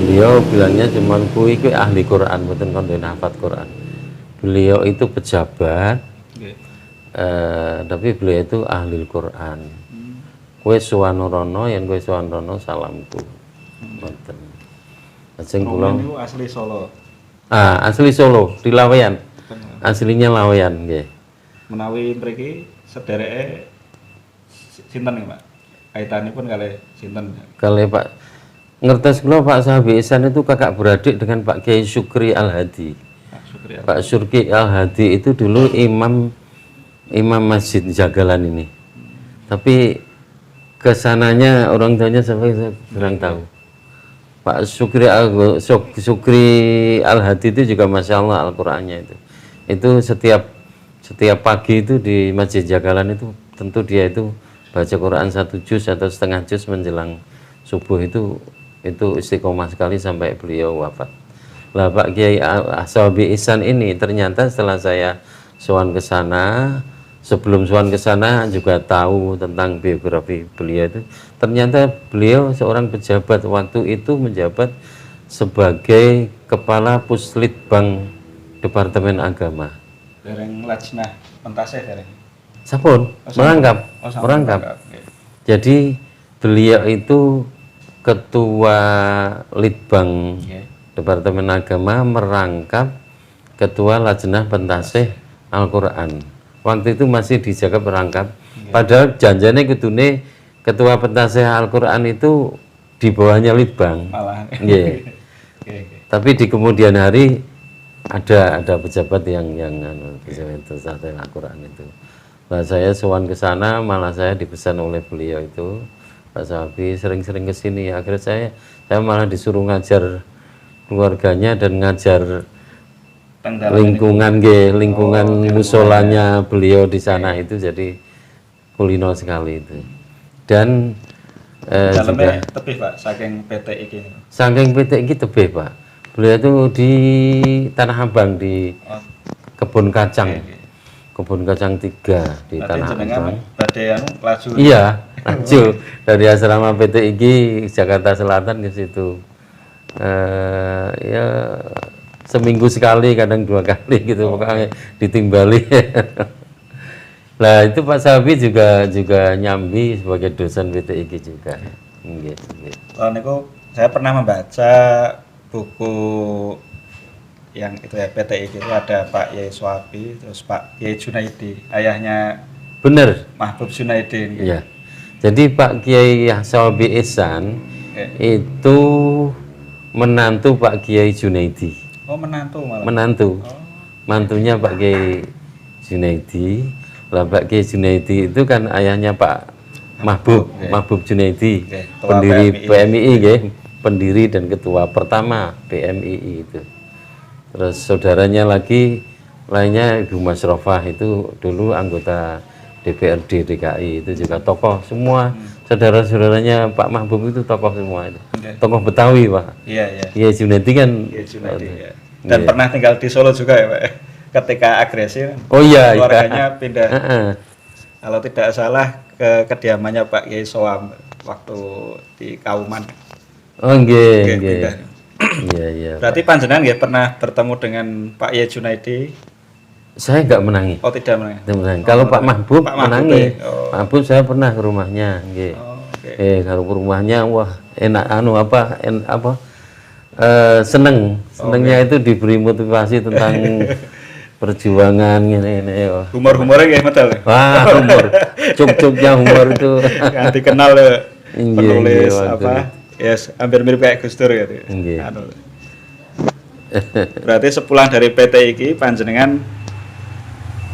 Beliau bilangnya cuman kuwi ahli Quran, mboten kandha hafal Quran. Beliau itu pejabat, tapi beliau itu ahli Quran. Kowe suwano rono, yen kowe suwano rono salamku. Mboten. Ajeng kula asli Solo. Asli Solo, di Laweyan. Aslinya Laweyan nggih. Menawi mriki sedereke sinten nggih, Pak? Kaitanipun kalih sinten? Kalih Pak ngertos kula Pak Sahabi Ihsan itu kakak beradik dengan Pak Kiai Syukri Al-Hadi. Pak Syukri Al-Hadi itu dulu imam Masjid Jagalan ini. Tapi kesananya orang tuanya sampai saya kurang tahu. Pak Syukri Al-Hadi itu juga Masya Allah Al-Qur'annya itu. Itu setiap pagi itu di Masjid Jagalan itu tentu dia itu baca Quran 1 juz atau setengah juz menjelang subuh itu istiqomah sekali sampai beliau wafat. Lah Pak Kiai Sawabi Ihsan ini ternyata setelah saya sowan ke sana, sebelum sowan ke sana juga tahu tentang biografi beliau itu. Ternyata beliau seorang pejabat, waktu itu menjabat sebagai Kepala Puslitbang Departemen Agama. Dereng Lajnah Pentasih dereng. Sampun, merangkap. Jadi beliau itu Ketua Litbang Departemen Agama merangkap Ketua Lajnah Pentasih Al-Quran. Waktu itu masih dijaga merangkap. Padahal janjane kudune Ketua Pentasih Al-Quran itu di bawahnya Litbang. Malah. Tapi di kemudian hari ada pejabat yang pejabat Pentasih Al-Quran itu. Nah, saya sowan ke sana, malah saya dipesan oleh beliau itu, Pak Sahabi sering-sering ke sini. Akhirnya saya malah disuruh ngajar keluarganya dan ngajar lingkungan musolanya beliau di sana itu, jadi kulino sekali itu. Dan juga tebih Pak saking PT IGI. Saking PT IGI tebih Pak. Beliau itu di Tanah Abang di Kebun Kacang. Kebun Kacang 3 di Tanah Abang. Badai laju. Iya, laju dari asrama PT IGI Jakarta Selatan ke situ. Ya seminggu sekali, kadang 2 kali gitu, pokoknya ditimbali. Nah itu Pak Sahabi juga nyambi sebagai dosen PT IGI juga. Niku saya pernah membaca buku yang itu ya, PT IGI itu ada Pak Yai Sawabi, terus Pak Yai Junaidi, ayahnya bener Mahbub Junaidi. Iya. Jadi Pak Kiai Sawabi Ihsan itu menantu Pak Kiai Junaidi. Oh, menantu malah. Menantu. Mantunya Pak Kiai Junaidi. Lah Pak Kiai Junaidi itu kan ayahnya Pak Mahbub Junaidi, pendiri PMII nggih, pendiri dan ketua pertama PMII itu. Terus saudaranya lagi lainnya Ibu Masrofah itu dulu anggota DPRD DKI, itu juga tokoh semua. Saudara-saudaranya Pak Mahbub itu tokoh semua itu. Tokoh Betawi Pak. Iya. Kiai Junaidi kan. Dan pernah tinggal di Solo juga ya Pak. Ketika agresi, oh iya, keluarganya pindah. Kalau tidak salah ke kediamannya Pak Kiai Soam waktu di Kauman. Oh nggih, pindah. Iya. Berarti panjenengan nggih pernah bertemu dengan Pak Ye Junaidi? Saya nggak menangi. Oh tidak menangi. Kalau Pak Mahbub menangi. Oh. Pak Mahbub saya pernah ke rumahnya, nggih. Kalau ke rumahnya wah enak senengnya itu diberi motivasi tentang perjuangan ini. Humor-humornya kayak metal. Wah, humor. Cuk-cuknya humor itu. Yang dikenal penulis apa? Yes, hampir mirip kayak Gus Dur gitu. Berarti sepulang dari PT IKI panjenengan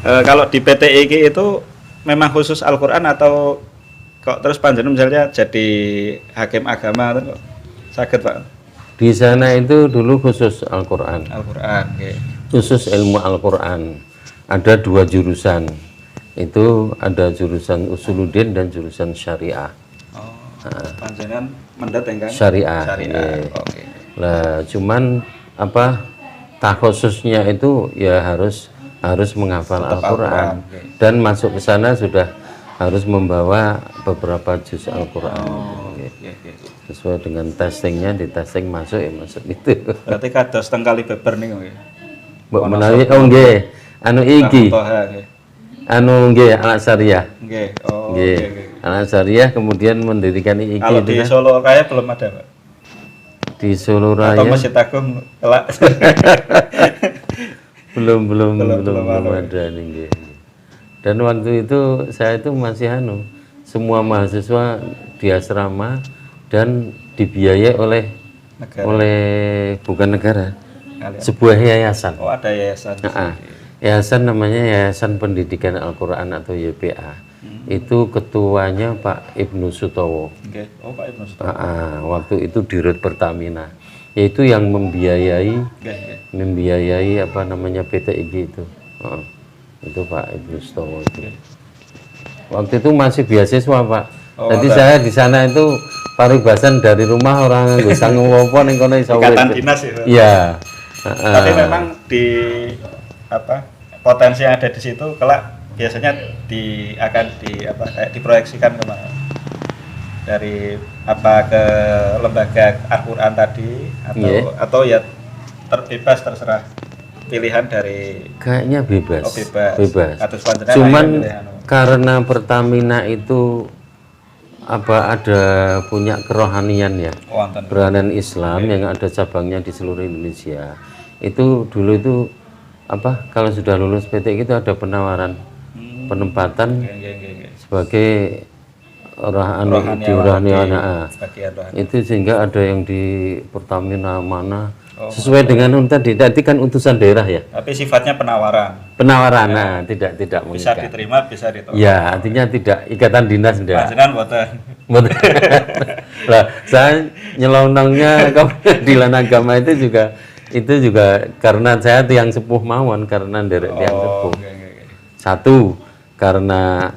kalau di PT IKI itu memang khusus Al-Qur'an atau kok terus panjenengan misalnya jadi hakim agama atau sakit Pak? Di sana itu dulu khusus Al-Qur'an. Al-Qur'an, okay. Khusus ilmu Al-Qur'an. Ada 2 jurusan. Itu ada jurusan Usuluddin dan jurusan Syariah. Oh. Panjenengan mendat kan? Syariah. Oke. Lah cuman khususnya itu ya harus menghafal Al-Qur'an. Dan masuk ke sana sudah harus membawa beberapa juz Al-Qur'an. Sesuai dengan testingnya, di testing masuk ya masuk itu. Berarti kados teng kali beber niku nggih. Mbok menawi nggih. Anu iki. Anu nggih Al-Syariah. Nggih. Oh, nggih. Al-Syariah kemudian mendirikan iki. Kalau di Solo Raya belum ada, Pak. Di Solo Raya. Atau Masjid Agung kelak. belum ada nih. Dan waktu itu saya itu masih semua mahasiswa di asrama dan dibiayai oleh negara. Bukan negara. Sebuah yayasan. Oh, ada yayasan. Yayasan namanya Yayasan Pendidikan Al-Qur'an atau YPA. Itu ketuanya Pak Ibnu Sutowo. Oh, Pak Ibnu Sutowo. Waktu itu Dirut Pertamina. Yaitu yang membiayai PT IKI itu. Itu Pak Ibnu Sutowo itu. Waktu itu masih beasiswa Pak. Jadi saya di sana itu paribasan dari rumah orang nggak usah ngopo ning kono iso. Ikatan dinas ya. Iya. Tapi memang di potensi yang ada di situ kelak biasanya akan diproyeksikan kemana? Dari ke lembaga Al-Qur'an tadi atau ya terserah pilihan dari kayaknya bebas. Oh, bebas. Cuman karena Pertamina itu ada punya kerohanian ya, kerohanian Islam yang ada cabangnya di seluruh Indonesia. Itu dulu itu kalau sudah lulus PT itu ada penawaran penempatan sebagai rohanian. Itu sehingga ada yang di Pertamina mana sesuai dengan tadi kan utusan daerah ya. Tapi sifatnya penawaran. Nah, tidak bisa mengikat. Diterima, bisa ditolak. Ya, artinya tidak ikatan dinas enggak. Panjenengan boten. Lah, saya nyelonongnya Pengadilan Agama itu juga karena saya tiang sepuh mawon karena derek tiang sepuh. Satu karena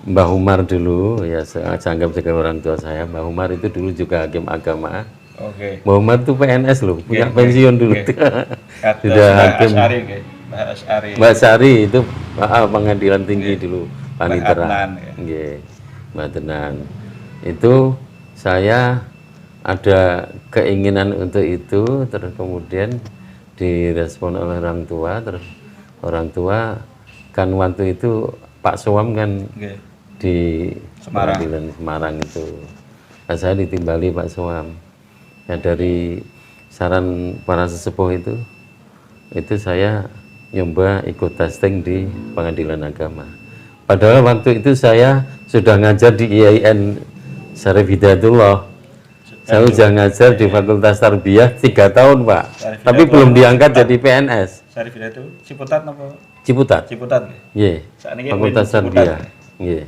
Mbah Umar dulu ya saya anggap sebagai orang tua saya. Mbah Umar itu dulu juga hakim agama. Mbah Umar itu PNS loh, punya pensiun dulu. Sudah hakim. Mbak Sari itu pengadilan tinggi dulu, Panitera. Mbak Tenan. Itu saya ada keinginan untuk itu, terus kemudian direspon oleh orang tua, terus orang tua kan waktu itu Pak Soam kan di Pengadilan Semarang itu. Nah, saya ditimbali Pak Soam. Ya dari saran para sesepuh itu saya nyoba ikut testing di Pengadilan Agama. Padahal waktu itu saya sudah ngajar di IAIN Syarif Hidayatullah. Saya sudah ngajar di Fakultas Tarbiyah 3 tahun Pak. Tapi belum diangkat jadi PNS. Syarif Hidayat itu Ciputat apa? Ciputat. Iya. Fakultas Tarbiyah. Iya.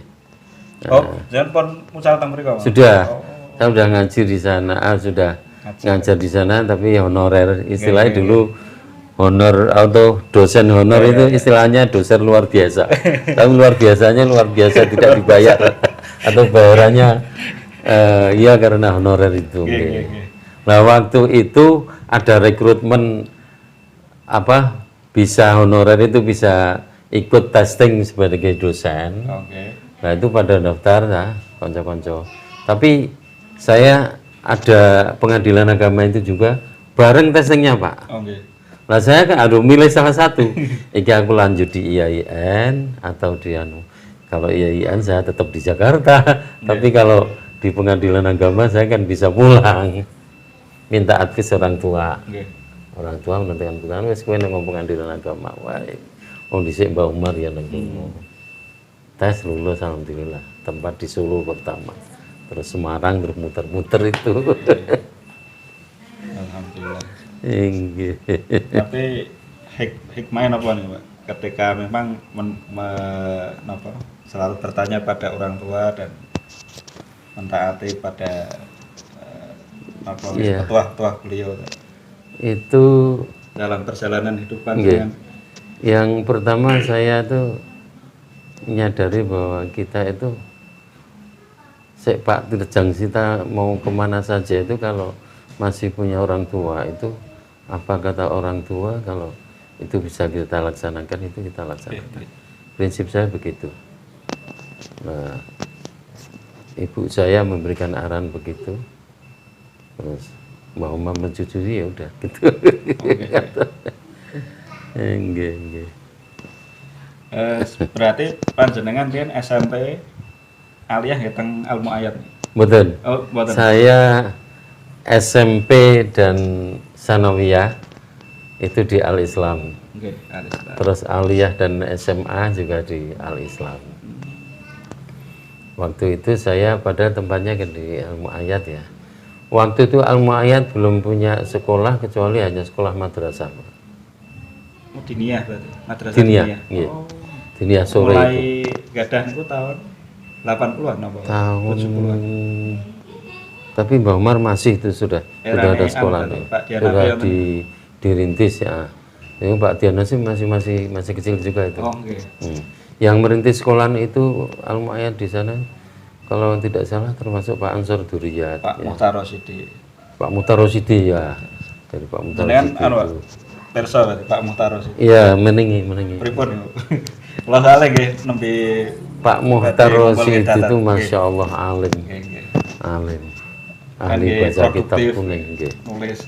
Oh, jangan pun mucal teng mriku. Sudah. Saya sudah ngaji di sana, sudah ngajar di sana tapi honorer. Istilahnya dulu honor atau dosen honor itu istilahnya dosen luar biasa. Tapi luar biasanya luar biasa tidak dibayar atau bayarannya iya karena honorer itu. Nah waktu itu ada rekrutmen apa bisa honorer itu bisa ikut testing sebagai dosen. Oke. Nah itu pada daftar ya konco-konco. Tapi saya ada pengadilan agama itu juga bareng testingnya Pak. Oke. Nah saya kan aduh milih salah satu. Iki aku lanjut di IAIN atau di anu. Kalau IAIN saya tetap di Jakarta. Tapi kalau di pengadilan agama saya kan bisa pulang. Minta advis orang tua. Oke. Orang tua menentukan putusan wis kowe nang pengadilan agama wae. Wong dhisik Mbah Umar ya nang kono. Tes lulus alhamdulillah. Tempat di Solo pertama. Terus Semarang terus muter-muter itu. Alhamdulillah. Inggih. Tapi hikmahnya apa nih Pak? Ketika memang selalu bertanya pada orang tua dan mentaati pada Iya. petuah beliau Itu dalam perjalanan hidupan nggih. dengan Yang pertama saya tuh menyadari bahwa kita itu Pak Tirjang kita mau kemana saja itu kalau masih punya orang tua itu apa kata orang tua kalau itu bisa kita laksanakan itu kita laksanakan. Prinsip saya begitu. Nah, ibu saya memberikan arahan begitu. Terus Mbak Umar menyetujui ya udah gitu. Nggih. Berarti panjenengan riyen SMP aliyah ngeteng ilmu ayat. Mboten. Oh, mboten. Saya SMP dan Sanawiyah itu di Al Islam. Oke, Al-Islam. Terus aliyah dan SMA juga di Al Islam. Waktu itu saya pada tempatnya di ilmu ayat ya. Waktu itu ilmu ayat belum punya sekolah kecuali hanya sekolah madrasah. Oh, diniyah berarti. Madrasah Diniyah, diniyah. nggih. Oh. Diniyah sore Mulai itu. gadah niku tahun 80-an apa? Tahun 70-an. tapi Mbak Umar masih itu sudah Eranya ada sekolah anu, nih. Pak Diana Sudah yang dirintis ya. Yang Pak Diana sih masih kecil juga itu. Oh, nggih. Yang merintis sekolah itu ilmu ayat di sana kalau tidak salah termasuk Pak Ansor Duriyat. Pak Ya. Muhtar Rosyidi. Pak Muhtar Rosyidi ya. Dari Pak Muhtar Jenengan Rosyidi anu Pak, itu. Perso berarti Pak Muhtar Rosyidi. Iya, menengi. Pripun niku? Kalau salah nggih nembe Pak Muhtar berarti ngumpul Rosyidi data. itu Nggih. Masya Allah alim. Nggih. Alim. Kan Ahli nggih, baca kitab produktif, kuning. Nggih. Nulis.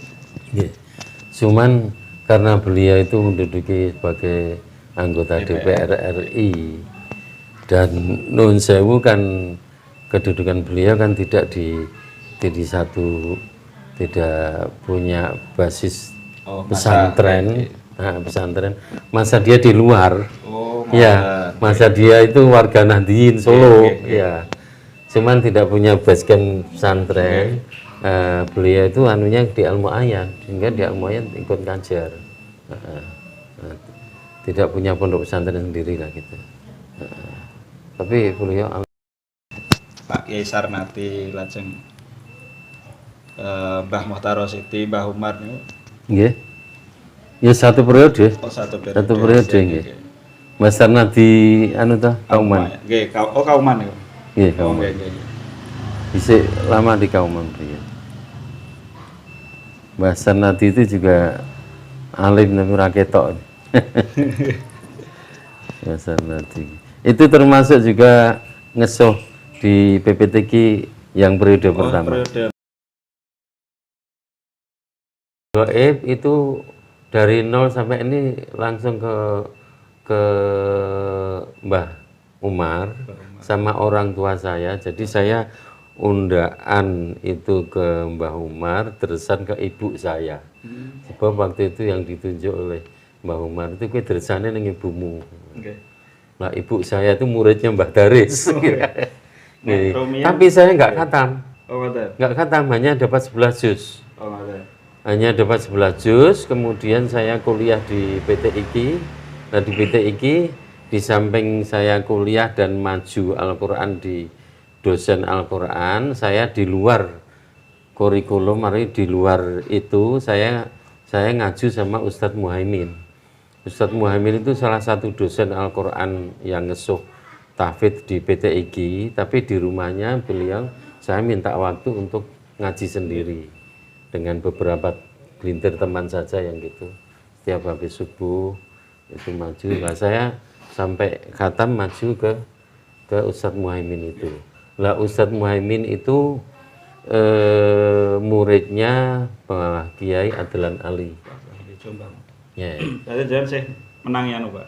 Nggih. Cuman karena beliau itu menduduki sebagai anggota DPR RI dan Nun Sewu kan kedudukan beliau kan tidak di satu tidak punya basis Oh, pesantren. Nah, pesantren masa dia di luar. Oh, Ya, masa dia itu warga Nahdien Solo, Oke. ya. Cuman tidak punya basecamp pesantren. Beliau itu anunya di ilmu ayat, sehingga di ilmu ayat ikut ngajar. Tidak punya pondok pesantren sendiri lah gitu. Tapi beliau Pak Kiai Sarnati lajeng Mbah Muhtar Rosyidi, Mbah Umar niku nggih. Ya satu periode. satu periode. Satu periode nggih. Mas Sarnadi anu ta, Kauman. Nggih, Kauman niku. Nggih, Oh, Kauman. nggih. Bisa lama di Kauman beliau. Mbah Sarnadi itu juga alim tapi ora ketok. Mbah Sarnadi. Itu termasuk juga ngesoh di PPTQ yang periode pertama. Periode. Gaib itu dari nol sampai ini langsung ke Mbah Umar sama orang tua saya. Jadi saya undaan itu ke Mbah Umar, terusan ke ibu saya. Sebab waktu itu yang ditunjuk oleh Mbah Umar itu kue terusannya dengan ibumu. Nggih. Nah ibu saya itu muridnya Mbah Daris. Nih, Romian. tapi saya nggak khatam, Oh, ngoten. nggak khatam, hanya dapat 11 juz. Oh, ngoten. Hanya dapat 11 juz, kemudian saya kuliah di PT IKI. Nah di PT IKI, di samping saya kuliah dan maju Al-Quran di dosen Al-Quran, saya di luar kurikulum, di luar itu saya ngaju sama Ustadz Muhaimin. Ustadz Muhaimin itu salah satu dosen Al-Quran yang ngesuh tahfidz di PT IKI, tapi di rumahnya beliau saya minta waktu untuk ngaji sendiri dengan beberapa gelintir teman saja yang gitu. tiap habis subuh itu maju. Lah saya sampai khatam maju ke Ustadz Muhaimin itu. Lah Ustadz Muhaimin itu muridnya Pak Kiai Adlan Ali. Di Jombang. Ya. Jadi jangan sih menang ya Pak.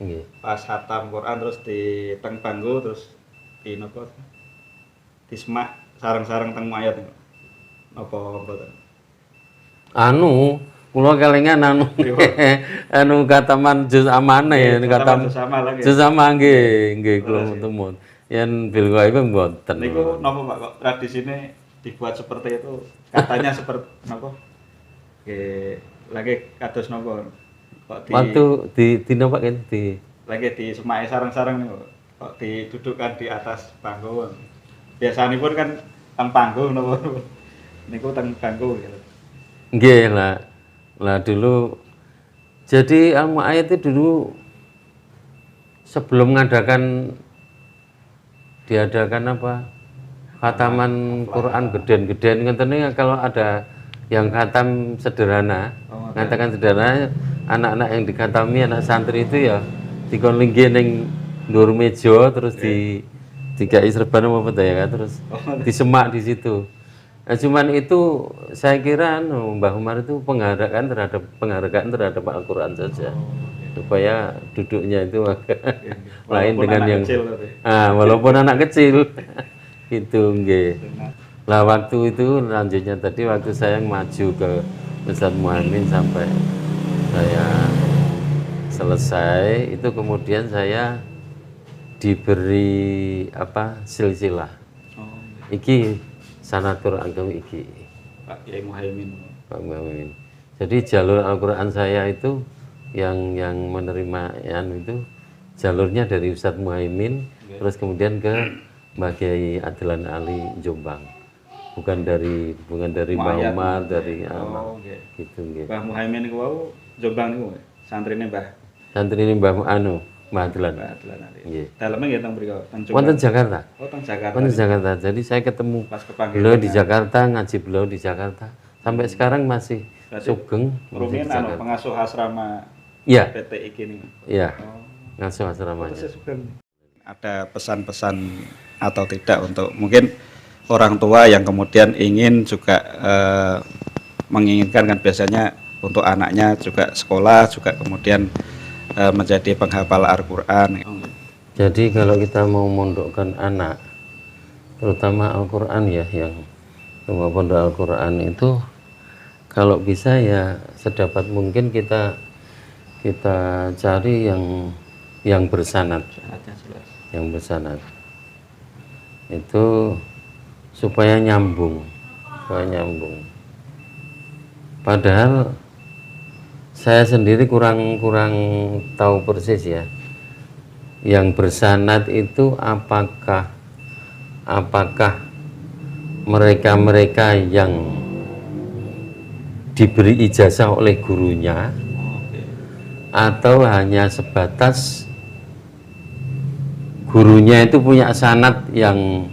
Nggih. Pas khatam Quran terus di teng panggo terus di nopo di semak sarang-sarang teng ayat napa mboten. Anu kula kelingan anu kataman juz amane ya katam juz ama nggih kula mutun. Yen bil gaib mboten. Niku napa Pak kok tradisine dibuat seperti itu? Katanya seperti napa? Lagi kados napa? Kok di waktu di napa kan di lagi di semai sarang-sarang niku kok didudukkan di atas panggung. Biasanipun kan teng panggung napa? Niku teng panggung gitu. Nggih lah dulu jadi ilmu ayat itu dulu sebelum diadakan apa khataman Quran geden-geden ngeten kalau ada yang khatam sederhana ngatakan sederhana anak-anak yang dikhatami anak santri itu ya dikon linggih ning ndur meja terus dikai serban apa ya terus disemak di situ. Nah, cuman itu saya kira Mbah Umar itu penghargaan terhadap Al-Quran saja supaya duduknya itu agak lain dengan yang walaupun anak kecil itu nggih. Lah waktu itu lanjutnya tadi waktu saya maju ke Ustadz Muhaimin sampai saya selesai itu kemudian saya diberi apa silsilah. Iki sanatur agama iki Pak Kiai Muhaimin. Pak Muhaimin. Jadi jalur Al-Qur'an saya itu yang menerima itu jalurnya dari Ustadz Muhaimin terus kemudian ke Mbah Kiai Adlan Ali Jombang. Bukan dari Mbah Umar dari gitu nggih. Mbah Muhaimin niku wau Jombang niku santrine Mbah. Santrine Mbah Mbah Adlan. Nggih. Daleme nggih teng mriku, teng Jombang. Wonten Jakarta. Oh, teng Jakarta. Wonten Jakarta. Jadi saya ketemu pas kepanggil beliau di Jakarta, ngaji beliau di Jakarta. Sampai sekarang masih sugeng. Rumiyin pengasuh asrama PT iki nih. Iya. Ngasuh asramanya. Ada pesan-pesan atau tidak untuk mungkin orang tua yang kemudian ingin juga menginginkan kan biasanya untuk anaknya juga sekolah juga kemudian menjadi penghafal Al-Quran. Jadi kalau kita mau mondokkan anak, terutama Al-Quran ya, yang mau pondok Al-Quran itu, kalau bisa ya sedapat mungkin kita cari yang bersanad, itu supaya nyambung. Padahal saya sendiri kurang tahu persis ya. Yang bersanad itu apakah mereka yang diberi ijazah oleh gurunya atau hanya sebatas gurunya itu punya sanad yang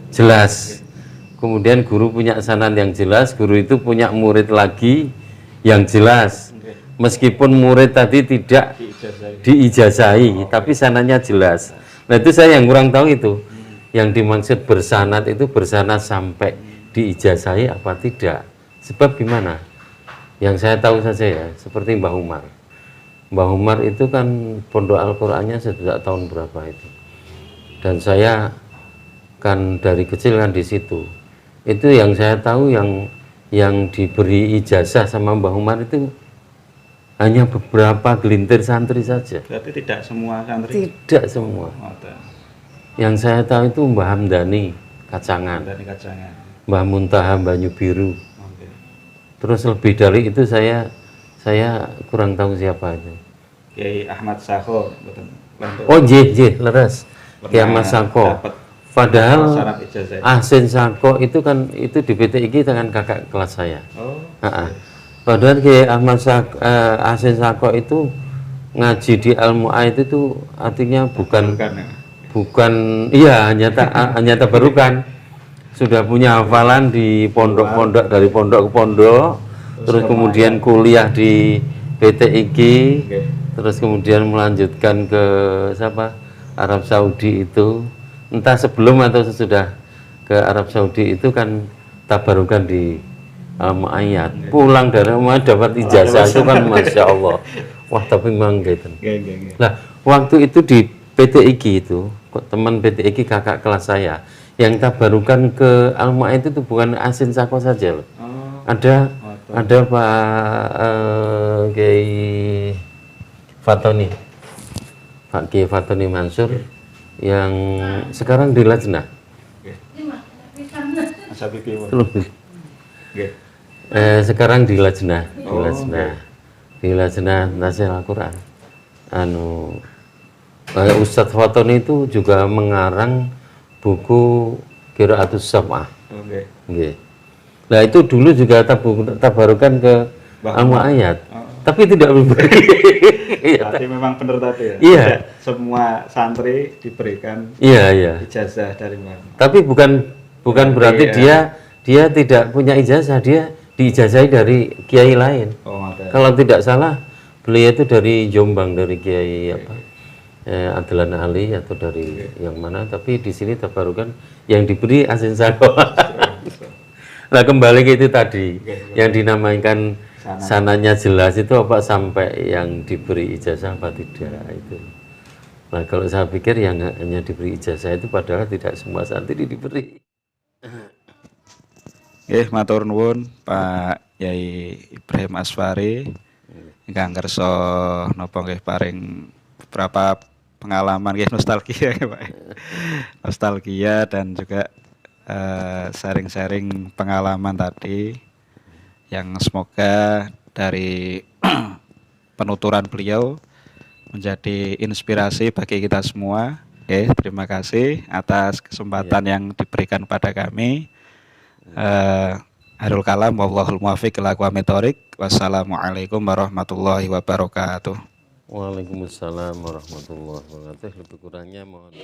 jelas. Kemudian guru punya sanad yang jelas, guru itu punya murid lagi yang jelas. Meskipun murid tadi tidak diijazahi, tapi sanadnya jelas. Nah itu saya yang kurang tahu itu. Yang dimaksud bersanad itu bersanad sampai diijazahi apa tidak. Sebab gimana? Yang saya tahu saja ya, seperti Mbah Umar. Mbah Umar itu kan pondok Al-Qur'annya sejak tahun berapa itu. Dan saya kan dari kecil kan di situ. Itu yang saya tahu yang diberi ijazah sama Mbah Umar itu hanya beberapa gelintir santri saja. Berarti tidak semua santri? Tidak semua. Yang saya tahu itu Mbah Hamdani Kacangan, Mbah Muntaha Banyu Biru. Terus lebih dari itu saya kurang tahu siapa itu. Kiai Ahmad Sako. Oh jih leres. Kiai Ahmad Sako. Padahal Ahsin Sako itu kan itu di PTIG dengan kakak kelas saya. Padahal Kiai Ahmad Ahsin Sako itu ngaji di Al-Mu'ayid itu artinya bukan iya hanya tabarukan. Sudah punya hafalan di pondok-pondok dari pondok ke pondok, terus kemudian kuliah di PTIG, Oke. terus kemudian melanjutkan ke siapa? Arab Saudi itu. Entah sebelum atau sesudah ke Arab Saudi itu kan tabarukan di Al-Mu'ayyad. Pulang dari rumah dapat ijazah itu kan Masya Allah. Wah, tapi memang gitu. Oke. Nah, waktu itu di PTIG itu, kok teman PTIG kakak kelas saya, yang tabarukan ke Al-Mu'ayyad itu bukan Asin Sako saja loh. Oh, Ada Pak Kiai Fatoni, Pak Kiai Fatoni Mansur yang sekarang di Lajnah. oke. Masa pipi. Oke. Sekarang di Lajnah, Oh, di Lajnah Nasil Al-Quran. Ustadz Fatoni itu juga mengarang buku Qiraatus Sab'ah. Oke. Nggih. Nah itu dulu juga tabarukan ke Al-Mu'ayyad, tapi tidak diberi. Berarti memang benar tadi ya. Iya. Tidak semua santri diberikan Iya. ijazah dari mana. Tapi bukan berarti dia tidak punya ijazah, dia diijazahi dari kiai lain. Oh, ada. Kalau tidak salah, beliau itu dari Jombang, dari Kiai Adlan Ali atau dari yang mana, tapi di sini tabarukan yang diberi Asin Sako. Nah, kembali ke itu tadi, yang dinamakan sananya jelas itu apa sampai yang diberi ijazah apa tidak itu. Nah, kalau saya pikir yang hanya diberi ijazah itu padahal tidak semua santri diberi. Matur nuwun Pak Yai Ibrahim Asfari ingkang kersa napa nggih paring beberapa pengalaman nggih nostalgia ya Pak. Nostalgia dan juga sharing-sharing pengalaman tadi yang semoga dari penuturan beliau menjadi inspirasi bagi kita semua. Terima kasih atas kesempatan yang diberikan pada kami. Harul kalam wallahul muwaffiq ila aqwamit thoriq. Wassalamualaikum warahmatullahi wabarakatuh. Waalaikumsalam warahmatullahi wabarakatuh. Lebih kurangnya mohon